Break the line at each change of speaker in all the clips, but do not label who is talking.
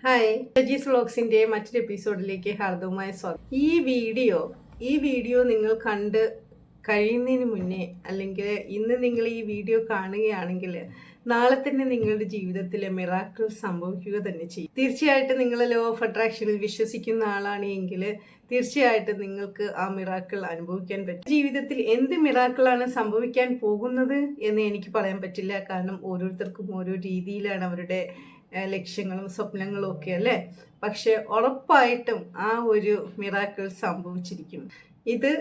Hi Rajees വ്ളോഗ്സിൻ്റെ മറ്റൊരു എപ്പിസോഡിലേക്ക് ഹാർദവമായ സ്വാഗതം. ഈ വീഡിയോ നിങ്ങൾ കണ്ട് കഴിയുന്നതിന് മുന്നേ, അല്ലെങ്കിൽ ഇന്ന് നിങ്ങൾ ഈ വീഡിയോ കാണുകയാണെങ്കിൽ നാളെ തന്നെ നിങ്ങളുടെ ജീവിതത്തിൽ മിറാക്കിൾ സംഭവിക്കുക തന്നെ ചെയ്യും. തീർച്ചയായിട്ടും നിങ്ങൾ ലോ ഓഫ് അട്രാക്ഷനിൽ വിശ്വസിക്കുന്ന ആളാണ് എങ്കിൽ തീർച്ചയായിട്ടും നിങ്ങൾക്ക് ആ മിറാക്കിൾ അനുഭവിക്കാൻ പറ്റും. ജീവിതത്തിൽ എന്ത് മിറാക്കിളാണ് സംഭവിക്കാൻ പോകുന്നത് എന്ന് എനിക്ക് പറയാൻ പറ്റില്ല. കാരണം ഓരോരുത്തർക്കും ഓരോ രീതിയിലാണ് അവരുടെ ലക്ഷ്യങ്ങളും സ്വപ്നങ്ങളും ഒക്കെ അല്ലേ. പക്ഷെ ഉറപ്പായിട്ടും ആ ഒരു മിറാക്കിൾ സംഭവിച്ചിരിക്കും. ഇത്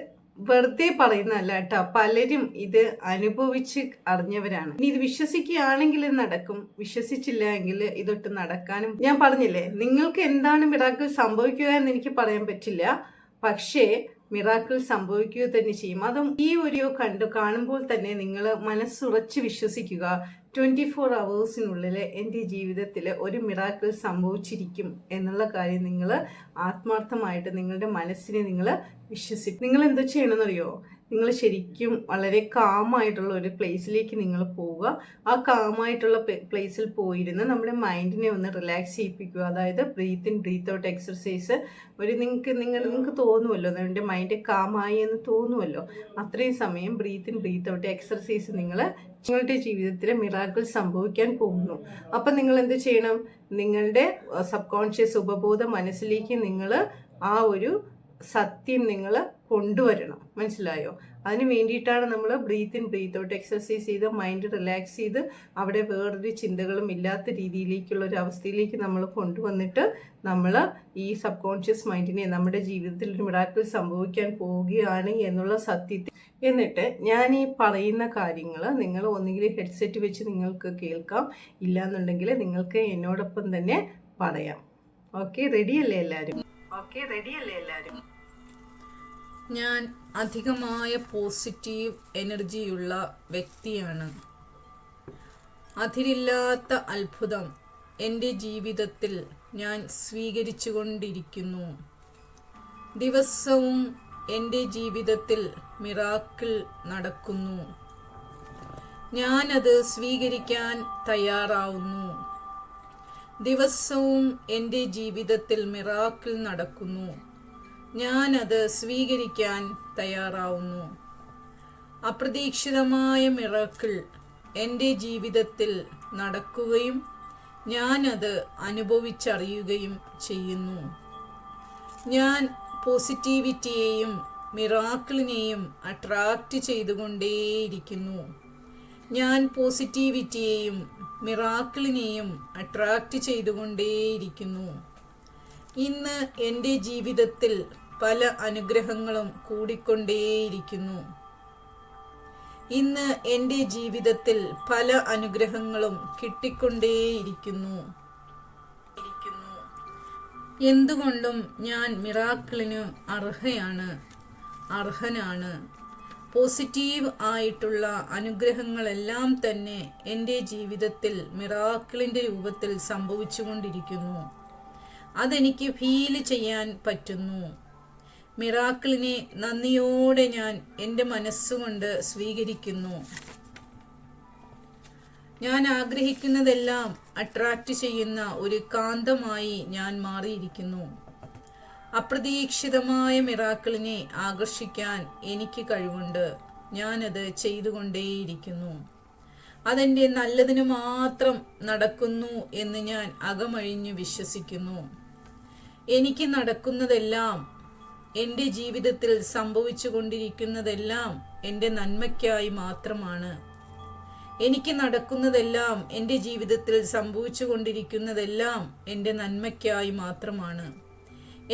വെറുതെ പറയുന്നതല്ല കേട്ടോ, പലരും ഇത് അനുഭവിച്ച് അറിഞ്ഞവരാണ്. ഇനി ഇത് വിശ്വസിക്കുകയാണെങ്കിൽ നടക്കും, വിശ്വസിച്ചില്ല എങ്കിൽ ഇതൊട്ട് നടക്കാനും. ഞാൻ പറഞ്ഞില്ലേ, നിങ്ങൾക്ക് എന്താണ് മിറാക്കിൾ സംഭവിക്കുക എന്ന് എനിക്ക് പറയാൻ പറ്റില്ല, പക്ഷേ മിറാക്കിൾ സംഭവിക്കുക തന്നെ ചെയ്യും. അതും ഈ ഒരു കാണുമ്പോൾ തന്നെ നിങ്ങൾ മനസ്സുറച്ച് വിശ്വസിക്കുക, 24 hours എൻ്റെ ജീവിതത്തിൽ ഒരു മിറാക്കിൾ സംഭവിച്ചിരിക്കും എന്നുള്ള കാര്യം നിങ്ങൾ ആത്മാർത്ഥമായിട്ട് നിങ്ങളുടെ മനസ്സിനെ നിങ്ങൾ വിശ്വസിക്കും. നിങ്ങൾ എന്താ ചെയ്യണമെന്നറിയോ? നിങ്ങൾ ശരിക്കും വളരെ കാമായിട്ടുള്ള ഒരു പ്ലേസിലേക്ക് നിങ്ങൾ പോവുക. ആ കാമായിട്ടുള്ള പ്ലേസിൽ പോയിരുന്ന് നമ്മുടെ മൈൻഡിനെ ഒന്ന് റിലാക്സ് ചെയ്യിപ്പിക്കുക. അതായത് breathe in breathe out exercise. നിങ്ങൾക്ക് തോന്നുമല്ലോ, നിങ്ങളുടെ മൈൻഡ് കാമായി എന്ന് തോന്നുമല്ലോ. അത്രയും സമയം breathe in breathe out exercise നിങ്ങളുടെ ജീവിതത്തിൽ മിറാക്കിൾ സംഭവിക്കാൻ പോകുന്നു. അപ്പം നിങ്ങൾ എന്ത് ചെയ്യണം? നിങ്ങളുടെ സബ് കോൺഷ്യസ് ഉപബോധ മനസ്സിലേക്ക് നിങ്ങൾ ആ ഒരു സത്യം നിങ്ങൾ കൊണ്ടുവരണം. മനസ്സിലായോ? അതിന് വേണ്ടിയിട്ടാണ് നമ്മൾ breathe in breathe out exercise ചെയ്ത് മൈൻഡ് റിലാക്സ് ചെയ്ത് അവിടെ വേറൊരു ചിന്തകളും ഇല്ലാത്ത രീതിയിലേക്കുള്ള ഒരു അവസ്ഥയിലേക്ക് നമ്മൾ കൊണ്ടുവന്നിട്ട് നമ്മൾ ഈ സബ് കോൺഷ്യസ് മൈൻഡിനെ നമ്മുടെ ജീവിതത്തിൽ ഒരു മിറാക്കിൾ സംഭവിക്കാൻ പോവുകയാണ് എന്നുള്ള സത്യത്തിൽ. എന്നിട്ട് ഞാൻ ഈ പറയുന്ന കാര്യങ്ങൾ നിങ്ങൾ ഒന്നുകിൽ ഹെഡ്സെറ്റ് വെച്ച് നിങ്ങൾക്ക് കേൾക്കാം, ഇല്ലാന്നുണ്ടെങ്കിൽ നിങ്ങൾക്ക് എന്നോടൊപ്പം തന്നെ പറയാം. ഓക്കെ, റെഡിയല്ലേ എല്ലാവരും? ഞാൻ അധികമായ പോസിറ്റീവ് എനർജിയുള്ള വ്യക്തിയാണ്. അതിരില്ലാത്ത അത്ഭുതം എൻ്റെ ജീവിതത്തിൽ ഞാൻ സ്വീകരിച്ചു കൊണ്ടിരിക്കുന്നു. ദിവസവും എൻ്റെ ജീവിതത്തിൽ മിറാക്കിൾ നടക്കുന്നു. ഞാനത് സ്വീകരിക്കാൻ തയ്യാറാവുന്നു. ദിവസവും എൻ്റെ ജീവിതത്തിൽ മിറാക്കിൾ നടക്കുന്നു. ഞാനത് സ്വീകരിക്കാൻ തയ്യാറാവുന്നു. അപ്രതീക്ഷിതമായ മിറാക്കിൾ എൻ്റെ ജീവിതത്തിൽ നടക്കുകയും ഞാനത് അനുഭവിച്ചറിയുകയും ചെയ്യുന്നു. ഞാൻ പോസിറ്റിവിറ്റിയെയും മിറാക്കിളിനെയും അട്രാക്റ്റ് ചെയ്തുകൊണ്ടേയിരിക്കുന്നു. ഞാൻ പോസിറ്റിവിറ്റിയെയും മിറാക്കിളിനെയും അട്രാക്റ്റ് ചെയ്തുകൊണ്ടേയിരിക്കുന്നു. ഇന്ന് എൻ്റെ ജീവിതത്തിൽ പല അനുഗ്രഹങ്ങളും കൂടിക്കൊണ്ടേയിരിക്കുന്നു. ഇന്ന് എൻ്റെ ജീവിതത്തിൽ പല അനുഗ്രഹങ്ങളും കിട്ടിക്കൊണ്ടേയിരിക്കുന്നു. എന്തുകൊണ്ടും ഞാൻ മിറാക്കിളിന് അർഹനാണ്. പോസിറ്റീവ് ആയിട്ടുള്ള അനുഗ്രഹങ്ങളെല്ലാം തന്നെ എൻ്റെ ജീവിതത്തിൽ മിറാക്കിളിൻ്റെ രൂപത്തിൽ സംഭവിച്ചുകൊണ്ടിരിക്കുന്നു. അതെനിക്ക് ഫീൽ ചെയ്യാൻ പറ്റുന്നു. മിറാക്കിളിനെ നന്ദിയോടെ ഞാൻ എൻ്റെ മനസ്സുകൊണ്ട് സ്വീകരിക്കുന്നു. ഞാൻ ആഗ്രഹിക്കുന്നതെല്ലാം അട്രാക്റ്റ് ചെയ്യുന്ന ഒരു കാന്തമായി ഞാൻ മാറിയിരിക്കുന്നു. അപ്രതീക്ഷിതമായ മിറാക്കിളിനെ ആകർഷിക്കാൻ എനിക്ക് കഴിവുണ്ട്. ഞാനത് ചെയ്തുകൊണ്ടേയിരിക്കുന്നു. അതെൻ്റെ നല്ലതിന് മാത്രം നടക്കുന്നു എന്ന് ഞാൻ അകമഴിഞ്ഞ് വിശ്വസിക്കുന്നു. എനിക്ക് നടക്കുന്നതെല്ലാം, എൻ്റെ ജീവിതത്തിൽ സംഭവിച്ചു കൊണ്ടിരിക്കുന്നതെല്ലാം എൻ്റെ നന്മയ്ക്കായി മാത്രമാണ്. എനിക്ക് നടക്കുന്നതെല്ലാം, എൻ്റെ ജീവിതത്തിൽ സംഭവിച്ചു കൊണ്ടിരിക്കുന്നതെല്ലാം എൻ്റെ നന്മയ്ക്കായി മാത്രമാണ്.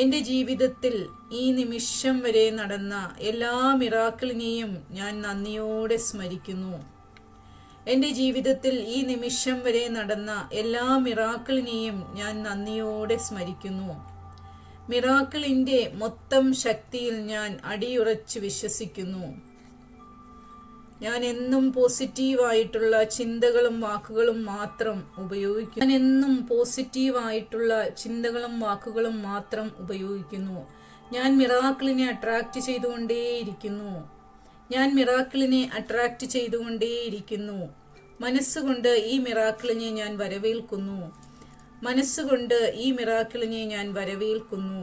എൻ്റെ ജീവിതത്തിൽ ഈ നിമിഷം വരെ നടന്ന എല്ലാ മിറാക്കിളിനെയും ഞാൻ നന്ദിയോടെ സ്മരിക്കുന്നു. എൻ്റെ ജീവിതത്തിൽ ഈ നിമിഷം വരെ നടന്ന എല്ലാ മിറാക്കിളിനെയും ഞാൻ നന്ദിയോടെ സ്മരിക്കുന്നു. മിറാക്കിളിൻ്റെ മൊത്തം ശക്തിയിൽ ഞാൻ അടിയുറച്ച് വിശ്വസിക്കുന്നു. ഞാൻ എന്നും പോസിറ്റീവായിട്ടുള്ള ചിന്തകളും വാക്കുകളും മാത്രം ഉപയോഗിക്കുന്നു. ഞാൻ മിറാക്കിളിനെ അട്രാക്റ്റ് ചെയ്തുകൊണ്ടേയിരിക്കുന്നു. മനസ്സുകൊണ്ട് ഈ മിറാക്കിളിനെ ഞാൻ വരവേൽക്കുന്നു.
മനസ്സുകൊണ്ട് ഈ മിറാക്കിളിനെ ഞാൻ വരവേൽക്കുന്നു.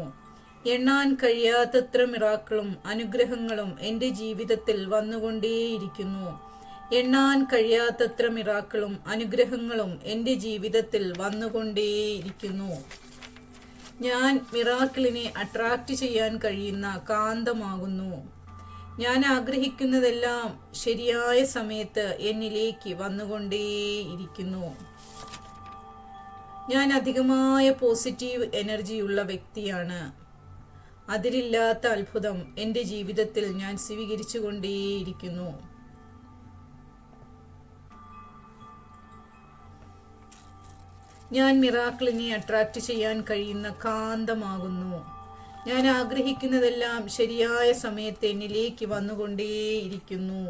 എണ്ണാൻ കഴിയാത്തത്ര മിറാക്കിളും അനുഗ്രഹങ്ങളും എൻ്റെ ജീവിതത്തിൽ വന്നുകൊണ്ടേയിരിക്കുന്നു. എണ്ണാൻ കഴിയാത്തത്ര മിറാക്കിളും അനുഗ്രഹങ്ങളും എൻ്റെ ജീവിതത്തിൽ വന്നുകൊണ്ടേയിരിക്കുന്നു. ഞാൻ മിറാക്കിളിനെ അട്രാക്റ്റ് ചെയ്യാൻ കഴിയുന്ന കാന്തമാകുന്നു. ഞാൻ ആഗ്രഹിക്കുന്നതെല്ലാം ശരിയായ സമയത്ത് എന്നിലേക്ക് വന്നുകൊണ്ടേയിരിക്കുന്നു. ഞാൻ അധികമായ പോസിറ്റീവ് എനർജിയുള്ള വ്യക്തിയാണ്. അതിരില്ലാത്ത അത്ഭുതം എൻ്റെ ജീവിതത്തിൽ ഞാൻ സ്വീകരിച്ചു കൊണ്ടേയിരിക്കുന്നു. ഞാൻ മിറാക്കിളിനെ അട്രാക്റ്റ് ചെയ്യാൻ കഴിയുന്ന കാന്തമാകുന്നു. ഞാൻ ആഗ്രഹിക്കുന്നതെല്ലാം ശരിയായ സമയത്ത് എന്നിലേക്ക് വന്നുകൊണ്ടേയിരിക്കുന്നു.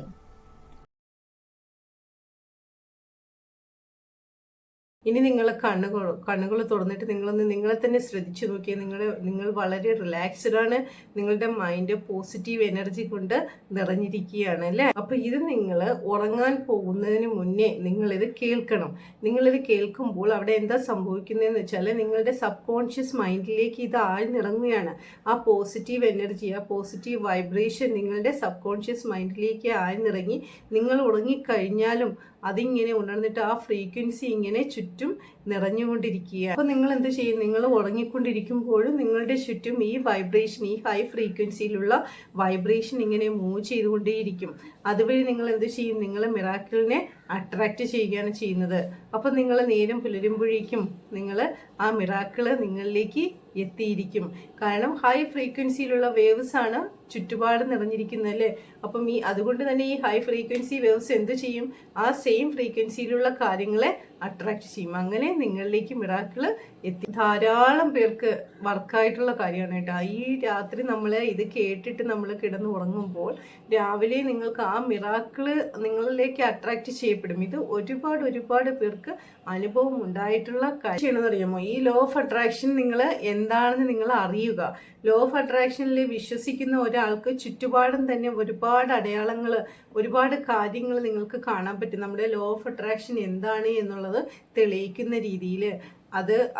ഇനി നിങ്ങൾ കണ്ണുകൾ തുറന്നിട്ട് നിങ്ങളൊന്ന് നിങ്ങളെ തന്നെ ശ്രദ്ധിച്ചു നോക്കിയാൽ നിങ്ങൾ വളരെ റിലാക്സ്ഡ് ആണ്. നിങ്ങളുടെ മൈൻഡ് പോസിറ്റീവ് എനർജി കൊണ്ട് നിറഞ്ഞിരിക്കുകയാണ് അല്ലേ. അപ്പൊ ഇത് നിങ്ങൾ ഉറങ്ങാൻ പോകുന്നതിന് മുന്നേ നിങ്ങളിത് കേൾക്കണം. നിങ്ങളിത് കേൾക്കുമ്പോൾ അവിടെ എന്താ സംഭവിക്കുന്നതെന്ന് വെച്ചാൽ നിങ്ങളുടെ സബ് കോൺഷ്യസ് മൈൻഡിലേക്ക് ഇത് ആഴ്ന്നിറങ്ങുകയാണ്. ആ പോസിറ്റീവ് എനർജി, ആ പോസിറ്റീവ് വൈബ്രേഷൻ നിങ്ങളുടെ സബ് കോൺഷ്യസ് മൈൻഡിലേക്ക് ആഴ്ന്നിറങ്ങി നിങ്ങൾ ഉറങ്ങിക്കഴിഞ്ഞാലും അതിങ്ങനെ ഉണർന്നിട്ട് ആ ഫ്രീക്വൻസി ഇങ്ങനെ ചുറ്റും നിറഞ്ഞുകൊണ്ടിരിക്കുക. അപ്പോൾ നിങ്ങൾ എന്ത് ചെയ്യും? നിങ്ങൾ ഉറങ്ങിക്കൊണ്ടിരിക്കുമ്പോഴും നിങ്ങളുടെ ചുറ്റും ഈ വൈബ്രേഷൻ, ഈ ഹൈ ഫ്രീക്വൻസിയിലുള്ള വൈബ്രേഷൻ ഇങ്ങനെ മൂവ് ചെയ്തുകൊണ്ടേയിരിക്കും. അതുവഴി നിങ്ങൾ എന്ത് ചെയ്യും? നിങ്ങൾ മിറാക്കിളിനെ അട്രാക്റ്റ് ചെയ്യുകയാണ് ചെയ്യുന്നത്. അപ്പോൾ നിങ്ങൾ നേരം പുലരുമ്പോഴേക്കും നിങ്ങൾ ആ മിറാക്കിള് നിങ്ങളിലേക്ക് എത്തിയിരിക്കും. കാരണം ഹൈ ഫ്രീക്വൻസിയിലുള്ള വേവ്സ് ആണ് ചുറ്റുപാട് നിറഞ്ഞിരിക്കുന്നത് അല്ലേ. അപ്പം അതുകൊണ്ട് തന്നെ ഈ ഹൈ ഫ്രീക്വൻസി വേവ്സ് എന്ത് ചെയ്യും? ആ സെയിം ഫ്രീക്വൻസിയിലുള്ള കാര്യങ്ങളെ അട്രാക്റ്റ് ചെയ്യും. അങ്ങനെ നിങ്ങളിലേക്ക് മിറാക്കിള് എത്തി. ധാരാളം പേർക്ക് വർക്കായിട്ടുള്ള കാര്യമാണ് കേട്ടോ. ഈ രാത്രി നമ്മൾ ഇത് കേട്ടിട്ട് നമ്മൾ കിടന്ന് ഉറങ്ങുമ്പോൾ രാവിലെ നിങ്ങൾക്ക് ആ മിറാക്കിള് നിങ്ങളിലേക്ക് അട്രാക്റ്റ് ചെയ്യപ്പെടും. ഇത് ഒരുപാട് പേർക്ക് അനുഭവം ഉണ്ടായിട്ടുള്ള കാര്യമാണെന്ന് അറിയാമോ? ഈ ലോ ഓഫ് അട്രാക്ഷൻ നിങ്ങൾ എന്താണെന്ന് നിങ്ങൾ അറിയുക. ലോ ഓഫ് അട്രാക്ഷനിൽ വിശ്വസിക്കുന്ന ഒരാൾക്ക് ചുറ്റുപാടും തന്നെ ഒരുപാട് അടയാളങ്ങൾ, ഒരുപാട് കാര്യങ്ങൾ നിങ്ങൾക്ക് കാണാൻ പറ്റും. നമ്മുടെ ലോ ഓഫ് അട്രാക്ഷൻ എന്താണ് എന്നുള്ളത് തെളിയിക്കുന്ന രീതിയിൽ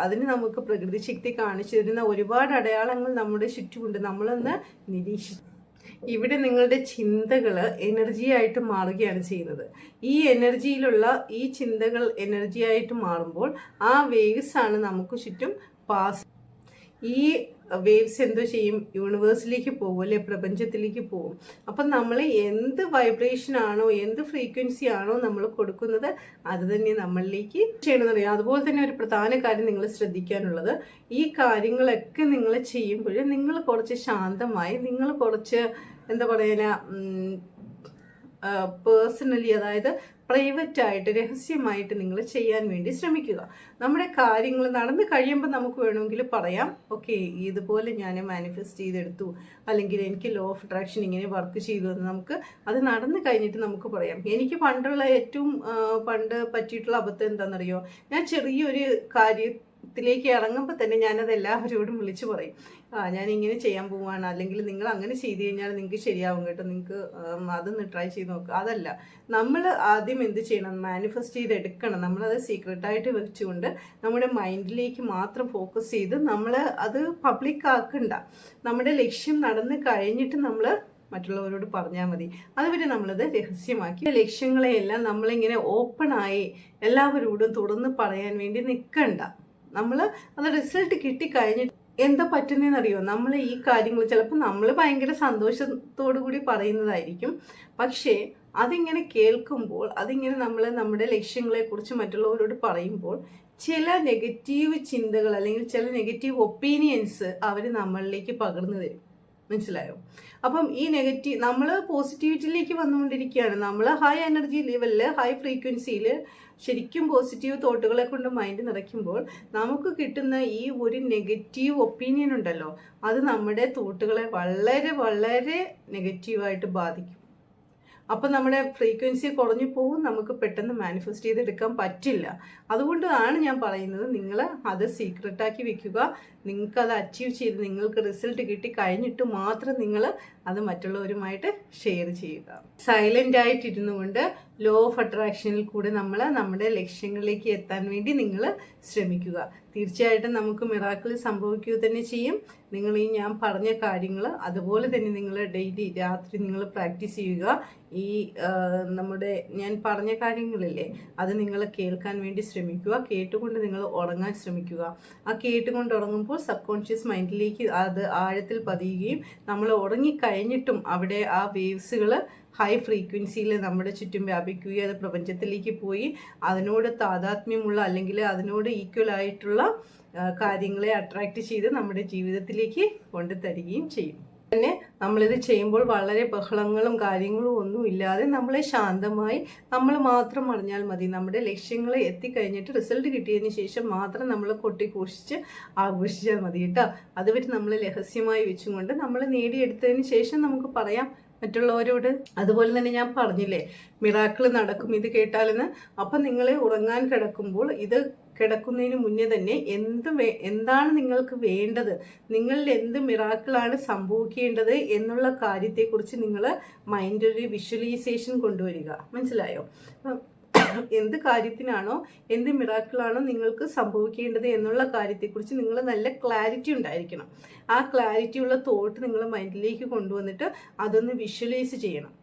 അതിന് നമുക്ക് പ്രകൃതി ശക്തി കാണിച്ചു തരുന്ന ഒരുപാട് അടയാളങ്ങൾ നമ്മുടെ ചുറ്റുമുണ്ട്. നമ്മളൊന്ന് നിരീക്ഷിച്ചു. ഇവിടെ നിങ്ങളുടെ ചിന്തകൾ എനർജിയായിട്ട് മാറുകയാണ് ചെയ്യുന്നത്. ഈ എനർജിയിലുള്ള ഈ ചിന്തകൾ എനർജിയായിട്ട് മാറുമ്പോൾ ആ വേവ്സ് ആണ് നമുക്ക് ചുറ്റും പാസ്. ഈ വേവ്സ് എന്തോ ചെയ്യും? യൂണിവേഴ്സിലേക്ക് പോകും അല്ലെ, പ്രപഞ്ചത്തിലേക്ക് പോകും. അപ്പം നമ്മൾ എന്ത് വൈബ്രേഷൻ ആണോ, എന്ത് ഫ്രീക്വൻസി ആണോ നമ്മൾ കൊടുക്കുന്നത് അത് തന്നെ നമ്മളിലേക്ക് ചെയ്യണമെന്നറിയാം. അതുപോലെ തന്നെ ഒരു പ്രധാന കാര്യം നിങ്ങൾ ശ്രദ്ധിക്കാനുള്ളത്, ഈ കാര്യങ്ങളൊക്കെ നിങ്ങൾ ചെയ്യുമ്പോൾ നിങ്ങൾ കുറച്ച് ശാന്തമായി, നിങ്ങൾ കുറച്ച് എന്താ പറയുക, പേഴ്സണലി, അതായത് പ്രൈവറ്റായിട്ട് രഹസ്യമായിട്ട് നിങ്ങൾ ചെയ്യാൻ വേണ്ടി ശ്രമിക്കുക. നമ്മുടെ കാര്യങ്ങൾ നടന്നു കഴിയുമ്പോൾ നമുക്ക് വേണമെങ്കിൽ പറയാം, ഓക്കെ ഇതുപോലെ ഞാൻ മാനിഫെസ്റ്റ് ചെയ്തെടുത്തു, അല്ലെങ്കിൽ എനിക്ക് ലോ ഓഫ് അട്രാക്ഷൻ ഇങ്ങനെ വർക്ക് ചെയ്തു എന്ന് നമുക്ക് അത് നടന്നു കഴിഞ്ഞിട്ട് നമുക്ക് പറയാം. എനിക്ക് ഏറ്റവും പണ്ട് പറ്റിയിട്ടുള്ള അബദ്ധം എന്താണെന്നറിയോ? ഞാൻ ചെറിയൊരു കാര്യത്തിലേക്ക് ഇറങ്ങുമ്പോൾ തന്നെ ഞാനത് എല്ലാവരോടും വിളിച്ചു പറയും, ഞാൻ ഇങ്ങനെ ചെയ്യാൻ പോവാണ്, അല്ലെങ്കിൽ നിങ്ങൾ അങ്ങനെ ചെയ്ത് കഴിഞ്ഞാൽ നിങ്ങൾക്ക് ശരിയാവും കേട്ടോ, നിങ്ങൾക്ക് അതൊന്ന് ട്രൈ ചെയ്ത് നോക്കുക. അതല്ല, നമ്മൾ ആദ്യം എന്ത് ചെയ്യണം? മാനിഫെസ്റ്റ് ചെയ്തെടുക്കണം. നമ്മളത് സീക്രട്ടായിട്ട് വെച്ചുകൊണ്ട് നമ്മുടെ മൈൻഡിലേക്ക് മാത്രം ഫോക്കസ് ചെയ്ത് നമ്മൾ അത് പബ്ലിക് ആക്കണ്ട. നമ്മുടെ ലക്ഷ്യം നടന്നു കഴിഞ്ഞിട്ട് നമ്മൾ മറ്റുള്ളവരോട് പറഞ്ഞാൽ മതി. അതുവരെ നമ്മളത് രഹസ്യമാക്കി. ലക്ഷ്യങ്ങളെയെല്ലാം നമ്മളിങ്ങനെ ഓപ്പണായി എല്ലാവരോടും തുറന്ന് പറയാൻ വേണ്ടി നിൽക്കണ്ട. നമ്മൾ അത് റിസൾട്ട് കിട്ടിക്കഴിഞ്ഞിട്ട് എന്താ പറ്റുന്നതെന്നറിയോ? നമ്മൾ ഈ കാര്യങ്ങൾ ചിലപ്പോൾ നമ്മൾ ഭയങ്കര സന്തോഷത്തോടു കൂടി പറയുന്നതായിരിക്കും, പക്ഷേ അതിങ്ങനെ കേൾക്കുമ്പോൾ, അതിങ്ങനെ നമ്മൾ നമ്മുടെ ലക്ഷ്യങ്ങളെക്കുറിച്ച് മറ്റുള്ളവരോട് പറയുമ്പോൾ ചില നെഗറ്റീവ് ചിന്തകൾ അല്ലെങ്കിൽ ചില നെഗറ്റീവ് ഒപ്പീനിയൻസ് അവർ നമ്മളിലേക്ക് പകർന്നു തരും. മനസ്സിലായോ? അപ്പം ഈ നമ്മൾ പോസിറ്റിവിറ്റിയിലേക്ക് വന്നുകൊണ്ടിരിക്കുകയാണ്. നമ്മൾ ഹൈ എനർജി ലെവലിൽ, ഹൈ ഫ്രീക്വൻസിയിൽ ശരിക്കും പോസിറ്റീവ് തോട്ടുകളെ കൊണ്ട് മൈൻഡ് നിറയ്ക്കുമ്പോൾ നമുക്ക് കിട്ടുന്ന ഈ ഒരു നെഗറ്റീവ് ഒപ്പീനിയൻ ഉണ്ടല്ലോ, അത് നമ്മുടെ തോട്ടുകളെ വളരെ വളരെ നെഗറ്റീവായിട്ട് ബാധിക്കും. അപ്പം നമ്മുടെ ഫ്രീക്വൻസി കുറഞ്ഞു പോകും, നമുക്ക് പെട്ടെന്ന് മാനിഫെസ്റ്റ് ചെയ്തെടുക്കാൻ പറ്റില്ല. അതുകൊണ്ടാണ് ഞാൻ പറയുന്നത്, നിങ്ങൾ അത് സീക്രട്ടാക്കി വെക്കുക. നിങ്ങൾക്കത് അച്ചീവ് ചെയ്ത് നിങ്ങൾക്ക് റിസൾട്ട് കിട്ടി കഴിഞ്ഞിട്ട് മാത്രം നിങ്ങൾ അത് മറ്റുള്ളവരുമായിട്ട് ഷെയർ ചെയ്യുക. സൈലൻ്റ് ആയിട്ടിരുന്നു കൊണ്ട് ലോ ഓഫ് അട്രാക്ഷനിൽ കൂടെ നമ്മൾ നമ്മുടെ ലക്ഷ്യങ്ങളിലേക്ക് എത്താൻ വേണ്ടി നിങ്ങൾ ശ്രമിക്കുക. തീർച്ചയായിട്ടും നമുക്ക് മിറാക്കിൾ സംഭവിക്കുക തന്നെ ചെയ്യും. നിങ്ങൾ ഈ ഞാൻ പറഞ്ഞ കാര്യങ്ങൾ അതുപോലെ തന്നെ നിങ്ങൾ ഡെയിലി രാത്രി നിങ്ങൾ പ്രാക്ടീസ് ചെയ്യുക. ഈ നമ്മുടെ ഞാൻ പറഞ്ഞ കാര്യങ്ങളില്ലേ, അത് നിങ്ങൾ കേൾക്കാൻ വേണ്ടി ശ്രമിക്കുക. കേട്ടുകൊണ്ട് നിങ്ങൾ ഉറങ്ങാൻ ശ്രമിക്കുക. ആ കേട്ടുകൊണ്ട് ഉറങ്ങുമ്പോൾ സബ് കോൺഷ്യസ് മൈൻഡിലേക്ക് അത് ആഴത്തിൽ പതിയുകയും നമ്മൾ ഉറങ്ങിക്കഴിഞ്ഞിട്ടും അവിടെ ആ വേവ്സുകൾ ഹൈ ഫ്രീക്വൻസിയിൽ നമ്മുടെ ചുറ്റും വ്യാപിക്കുകയും അത് പ്രപഞ്ചത്തിലേക്ക് പോയി അതിനോട് താതാത്മ്യമുള്ള അല്ലെങ്കിൽ അതിനോട് ഈക്വൽ ആയിട്ടുള്ള കാര്യങ്ങളെ അട്രാക്റ്റ് ചെയ്ത് നമ്മുടെ ജീവിതത്തിലേക്ക് കൊണ്ടുതരികയും ചെയ്യും. തന്നെ നമ്മളിത് ചെയ്യുമ്പോൾ വളരെ ബഹളങ്ങളും കാര്യങ്ങളും ഒന്നും ഇല്ലാതെ നമ്മളെ ശാന്തമായി നമ്മൾ മാത്രം അറിഞ്ഞാൽ മതി. നമ്മുടെ ലക്ഷ്യങ്ങളെ എത്തിക്കഴിഞ്ഞിട്ട് റിസൾട്ട് കിട്ടിയതിന് ശേഷം മാത്രം നമ്മൾ കൊട്ടിഘോഷിച്ച് ആഘോഷിച്ചാൽ മതി കേട്ടോ. അതുവരെ നമ്മൾ രഹസ്യമായി വെച്ചുകൊണ്ട് നമ്മൾ നേടിയെടുത്തതിന് ശേഷം നമുക്ക് പറയാം മറ്റുള്ളവരോട്. അതുപോലെ തന്നെ ഞാൻ പറഞ്ഞില്ലേ മിറാക്കിൾ നടക്കും ഇത് കേട്ടാലെന്ന്. അപ്പം നിങ്ങളെ ഉറങ്ങാൻ കിടക്കുമ്പോൾ ഇത് കിടക്കുന്നതിന് മുന്നേ തന്നെ എന്താണ് നിങ്ങൾക്ക് വേണ്ടത്, നിങ്ങളിൽ എന്ത് മിറാക്കിളാണ് സംഭവിക്കേണ്ടത് എന്നുള്ള കാര്യത്തെക്കുറിച്ച് നിങ്ങൾ മൈൻഡിൽ ഒരു വിഷ്വലൈസേഷൻ കൊണ്ടുവരിക. മനസ്സിലായോ? എന്ത് കാര്യത്തിനാണോ എന്ത് മിറാക്കിളാണോ നിങ്ങൾക്ക് സംഭവിക്കേണ്ടത് എന്നുള്ള കാര്യത്തെക്കുറിച്ച് നിങ്ങൾ നല്ല ക്ലാരിറ്റി ഉണ്ടായിരിക്കണം. ആ ക്ലാരിറ്റിയുള്ള തോട്ട് നിങ്ങൾ മൈൻഡിലേക്ക് കൊണ്ടുവന്നിട്ട് അതൊന്ന് വിഷ്വലൈസ് ചെയ്യണം.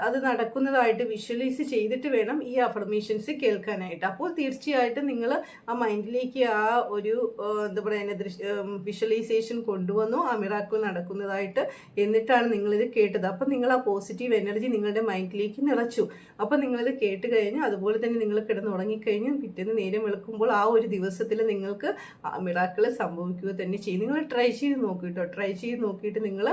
അത് നടക്കുന്നതായിട്ട് വിഷ്വലൈസ് ചെയ്തിട്ട് വേണം ഈ അഫർമേഷൻസ് കേൾക്കാനായിട്ട്. അപ്പോൾ തീർച്ചയായിട്ടും നിങ്ങൾ ആ മൈൻഡിലേക്ക് ആ ഒരു എന്താ പറയുക വിഷ്വലൈസേഷൻ കൊണ്ടുവന്നു ആ മിറാക്കിൾ നടക്കുന്നതായിട്ട്. എന്നിട്ടാണ് നിങ്ങളിത് കേട്ടത്. അപ്പം നിങ്ങൾ ആ പോസിറ്റീവ് എനർജി നിങ്ങളുടെ മൈൻഡിലേക്ക് നിറച്ചു. അപ്പം നിങ്ങളിത് കേട്ട് കഴിഞ്ഞ് അതുപോലെ തന്നെ നിങ്ങൾ കിടന്നുറങ്ങിക്കഴിഞ്ഞ് പിറ്റേന്ന് നേരം വെളുക്കുമ്പോൾ ആ ഒരു ദിവസത്തിൽ നിങ്ങൾക്ക് മിറാക്കിൾ സംഭവിക്കുക തന്നെ ചെയ്യും. നിങ്ങൾ ട്രൈ ചെയ്ത് നോക്കൂ കേട്ടോ. ട്രൈ ചെയ്ത് നോക്കിയിട്ട് നിങ്ങൾ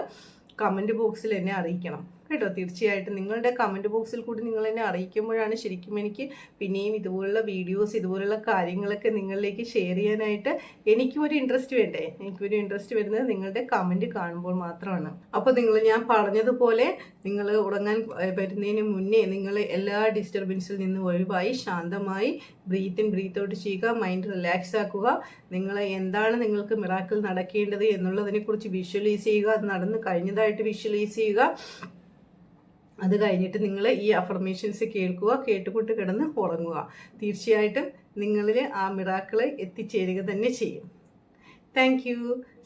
കമൻറ്റ് ബോക്സിൽ എന്നെ അറിയിക്കണം കേട്ടോ. തീർച്ചയായിട്ടും നിങ്ങളുടെ കമൻറ്റ് ബോക്സിൽ കൂടി നിങ്ങൾ എന്നെ അറിയിക്കുമ്പോഴാണ് ശരിക്കും എനിക്ക് പിന്നെയും ഇതുപോലുള്ള വീഡിയോസ് ഇതുപോലുള്ള കാര്യങ്ങളൊക്കെ നിങ്ങളിലേക്ക് ഷെയർ ചെയ്യാനായിട്ട് എനിക്കും ഒരു ഇൻട്രസ്റ്റ് വേണ്ടേ. എനിക്കൊരു ഇൻട്രസ്റ്റ് വരുന്നത് നിങ്ങളുടെ കമൻറ്റ് കാണുമ്പോൾ മാത്രമാണ്. അപ്പോൾ ഞാൻ പറഞ്ഞതുപോലെ നിങ്ങൾ ഉറങ്ങാൻ വരുന്നതിന് മുന്നേ നിങ്ങൾ എല്ലാ ഡിസ്റ്റർബൻസിൽ നിന്ന് ഒഴിവായി ശാന്തമായി ബ്രീത്ത് ഇൻ ബ്രീത്ത് ഔട്ട് ചെയ്യുക. മൈൻഡ് റിലാക്സ് ആക്കുക. നിങ്ങൾ എന്താണ് നിങ്ങൾക്ക് മിറാക്കിൾ നടക്കേണ്ടത് എന്നുള്ളതിനെക്കുറിച്ച് വിഷ്വലൈസ് ചെയ്യുക. അത് നടന്നു കഴിഞ്ഞതായിട്ട് വിഷ്വലൈസ് ചെയ്യുക. അത് കഴിഞ്ഞിട്ട് നിങ്ങൾ ഈ അഫർമേഷൻസ് കേൾക്കുക. കേട്ടുകൊണ്ട് കിടന്ന് ഉറങ്ങുക. തീർച്ചയായിട്ടും നിങ്ങളിൽ ആ മിറാക്കിൾ എത്തിച്ചേരുക തന്നെ ചെയ്യും. Thank you.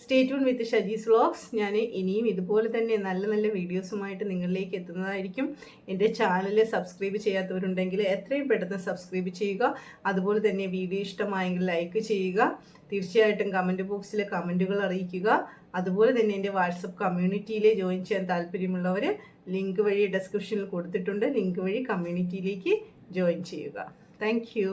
Stay tune with Shaji's vlogs. ഞാൻ ഇനിയും ഇതുപോലെ തന്നെ നല്ല നല്ല വീഡിയോസുമായിട്ട് നിങ്ങളിലേക്ക് എത്തുന്നതായിരിക്കും. എൻ്റെ ചാനൽ സബ്സ്ക്രൈബ് ചെയ്യാത്തവരുണ്ടെങ്കിൽ എത്രയും പെട്ടെന്ന് സബ്സ്ക്രൈബ് ചെയ്യുക. അതുപോലെ തന്നെ വീഡിയോ ഇഷ്ടമായെങ്കിൽ ലൈക്ക് ചെയ്യുക. തീർച്ചയായിട്ടും കമൻറ്റ് ബോക്സിൽ കമൻറ്റുകൾ അറിയിക്കുക. അതുപോലെ തന്നെ എൻ്റെ വാട്സപ്പ് കമ്മ്യൂണിറ്റിയിൽ ജോയിൻ ചെയ്യാൻ താല്പര്യമുള്ളവർ ലിങ്ക് വഴി ഡിസ്ക്രിപ്ഷനിൽ കൊടുത്തിട്ടുണ്ട്. ലിങ്ക് വഴി കമ്മ്യൂണിറ്റിയിലേക്ക് ജോയിൻ ചെയ്യുക. Thank you.